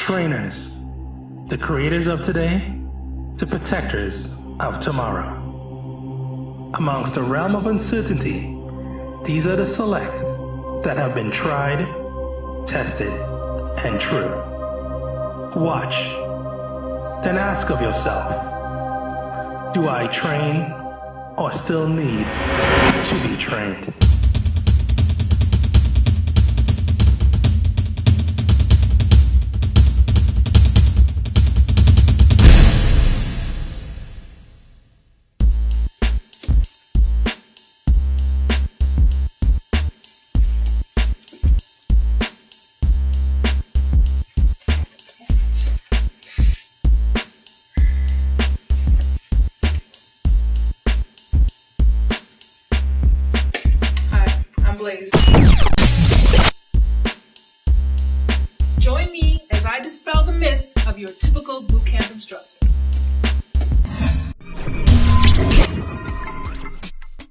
Trainers, the creators of today, the protectors of tomorrow. Amongst a realm of uncertainty, these are the select that have been tried, tested, and true. Watch, then ask of yourself, do I train or still need to be trained? Blaise. Join me as I dispel the myth of your typical bootcamp instructor.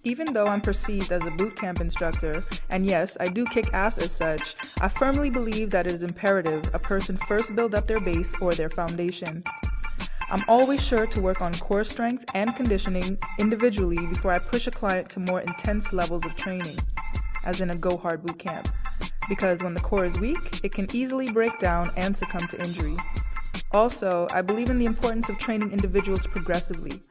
Even though I'm perceived as a bootcamp instructor, and yes, I do kick ass as such, I firmly believe that it is imperative a person first build up their base or their foundation. I'm always sure to work on core strength and conditioning individually before I push a client to more intense levels of training, as in a go hard boot camp, because when the core is weak, it can easily break down and succumb to injury. Also, I believe in the importance of training individuals progressively,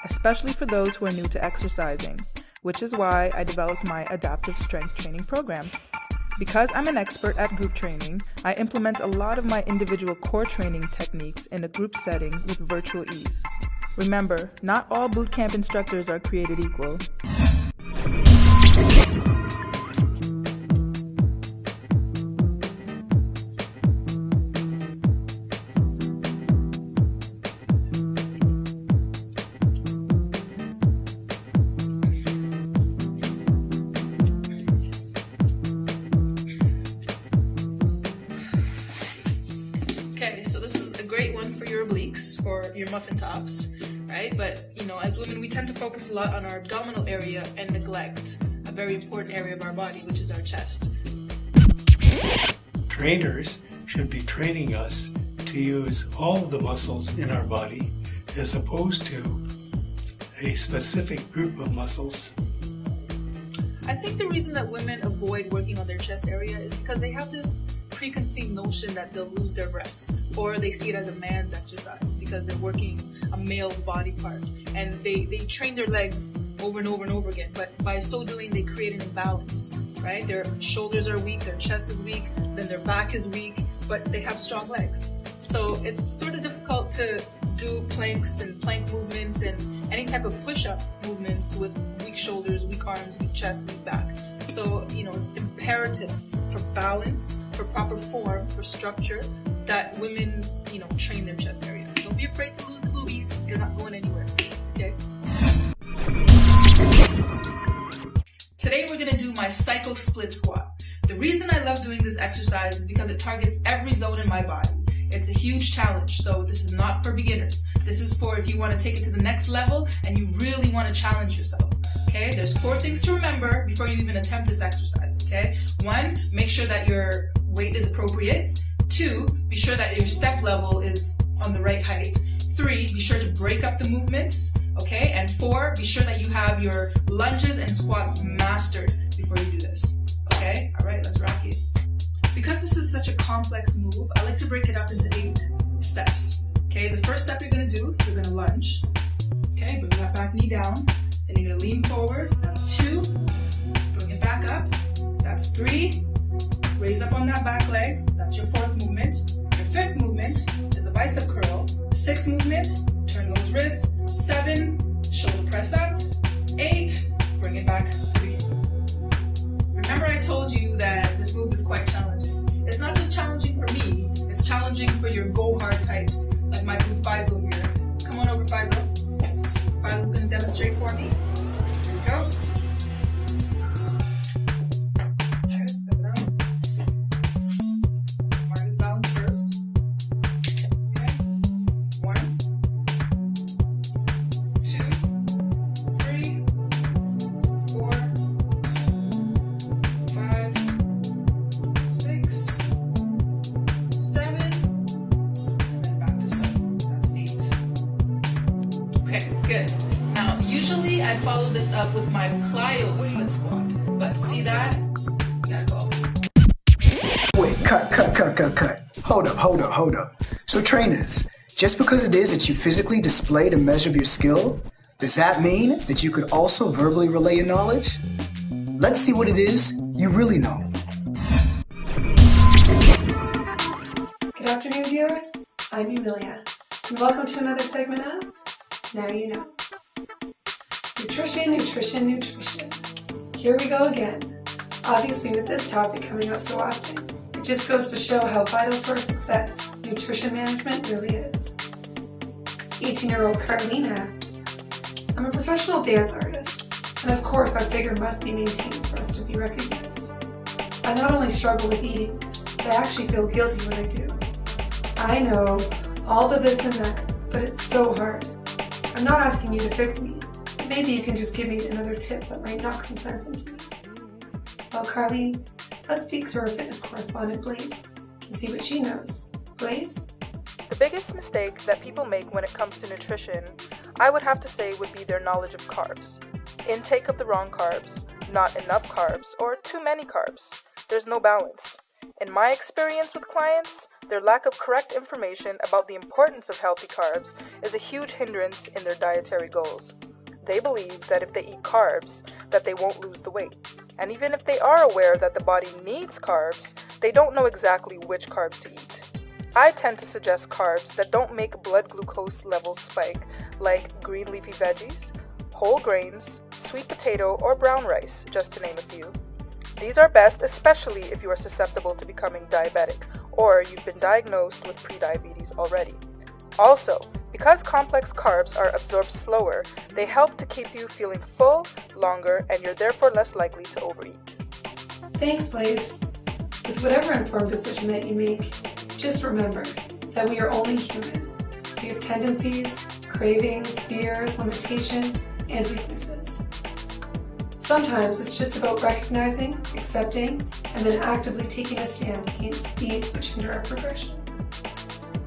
especially for those who are new to exercising, which is why I developed my adaptive strength training program. Because I'm an expert at group training, I implement a lot of my individual core training techniques in a group setting with virtual ease. Remember, not all bootcamp instructors are created equal. Okay, so this is a great one for your obliques or your muffin tops, right? But, as women, we tend to focus a lot on our abdominal area and neglect a very important area of our body, which is our chest. Trainers should be training us to use all of the muscles in our body as opposed to a specific group of muscles. I think the reason that women avoid working on their chest area is because they have this preconceived notion that they'll lose their breasts, or they see it as a man's exercise because they're working a male body part, and they train their legs over and over and over again, but by so doing they create an imbalance, right? Their shoulders are weak, their chest is weak, then their back is weak, but they have strong legs. So it's sort of difficult to do planks and plank movements and any type of push-up movements with weak shoulders, weak arms, weak chest, weak back. So, it's imperative for balance, for proper form, for structure, that women, train their chest area. Don't be afraid to lose the boobies. You're not going anywhere, okay? Today we're going to do my psycho split squat. The reason I love doing this exercise is because it targets every zone in my body. It's a huge challenge, so this is not for beginners. This is for if you want to take it to the next level and you really want to challenge yourself. Okay, there's 4 things to remember before you even attempt this exercise, okay? 1, make sure that your weight is appropriate. 2, be sure that your step level is on the right height. 3, be sure to break up the movements, okay? And 4, be sure that you have your lunges and squats mastered before you do this, okay? All right, let's rock it. Because this is such a complex move, I like to break it up into 8 steps, okay? The first step you're gonna do, you're gonna lunge, okay? Bring that back knee down. Then you're going to lean forward, that's 2, bring it back up, that's 3, raise up on that back leg, that's your 4th movement. Your 5th movement is a bicep curl. 6th movement, turn those wrists. 7, shoulder press up. 8, bring it back to begin. Remember I told you that this move is quite challenging. It's not just challenging for me, it's challenging for your go hard types, like my dude Faisal here. Come on over, Faisal. Faisal's going to demonstrate for me. Here we go. Okay, step it out. Mark his balance first. Okay. 1, 2, 3, 4, 5, 6, 7, this up with my plyo split squat. But to see that, gotta go. Wait, cut. Hold up. So trainers, just because it is that you physically displayed a measure of your skill, does that mean that you could also verbally relay your knowledge? Let's see what it is you really know. Good afternoon, viewers. I'm Emilia, and welcome to another segment of Now You Know. Nutrition. Here we go again. Obviously, with this topic coming up so often, it just goes to show how vital to our success nutrition management really is. 18-year-old Carlene asks, I'm a professional dance artist, and of course our figure must be maintained for us to be recognized. I not only struggle with eating, but I actually feel guilty when I do. I know, all the this and that, but it's so hard. I'm not asking you to fix me, but maybe you can just give me another tip that might knock some sense into me. Well, Carlene, let's speak to our fitness correspondent, Blaise, and see what she knows. Blaise? The biggest mistake that people make when it comes to nutrition, I would have to say, would be their knowledge of carbs. Intake of the wrong carbs, not enough carbs, or too many carbs. There's no balance. In my experience with clients, their lack of correct information about the importance of healthy carbs is a huge hindrance in their dietary goals. They believe that if they eat carbs, that they won't lose the weight. And even if they are aware that the body needs carbs, they don't know exactly which carbs to eat. I tend to suggest carbs that don't make blood glucose levels spike, like green leafy veggies, whole grains, sweet potato, or brown rice, just to name a few. These are best especially if you are susceptible to becoming diabetic or you've been diagnosed with prediabetes already. Also, because complex carbs are absorbed slower, they help to keep you feeling full longer and you're therefore less likely to overeat. Thanks, Blaise. With whatever informed decision that you make, just remember that we are only human. We have tendencies, cravings, fears, limitations, and weaknesses. Sometimes it's just about recognizing, accepting, and then actively taking a stand against these which hinder our progression.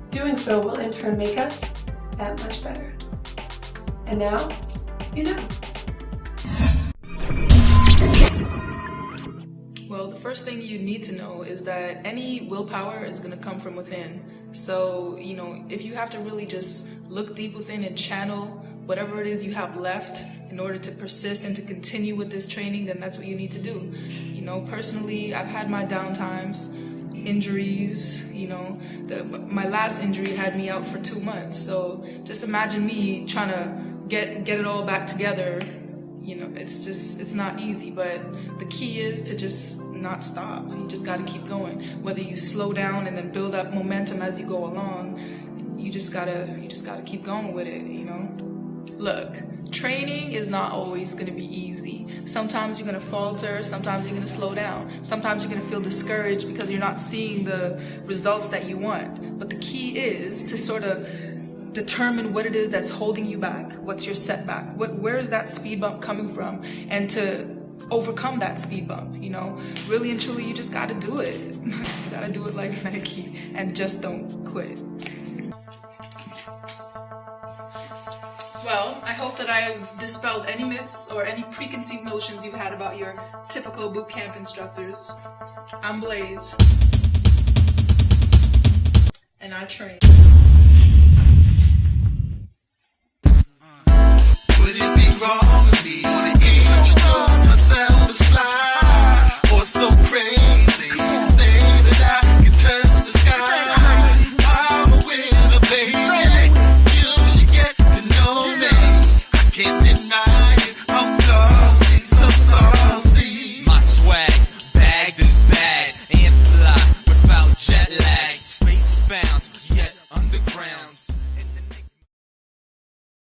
Doing so will in turn make us that much better. And now, you know. Well, the first thing you need to know is that any willpower is going to come from within. So, if you have to really just look deep within and channel whatever it is you have left in order to persist and to continue with this training, then that's what you need to do. Personally, I've had my down times, injuries, my last injury had me out for 2 months. So just imagine me trying to get it all back together. It's not easy, but the key is to just not stop. You just got to keep going. Whether you slow down and then build up momentum as you go along, you just gotta keep going with it, Look, training is not always going to be easy. Sometimes you're going to falter, sometimes you're going to slow down. Sometimes you're going to feel discouraged because you're not seeing the results that you want. But the key is to sort of determine what it is that's holding you back. What's your setback? Where is that speed bump coming from? And to overcome that speed bump, really and truly, you just got to do it. You got to do it like Nike and just don't quit. Well, I hope that I have dispelled any myths or any preconceived notions you've had about your typical boot camp instructors. I'm Blaise, and I train. Would it be wrong?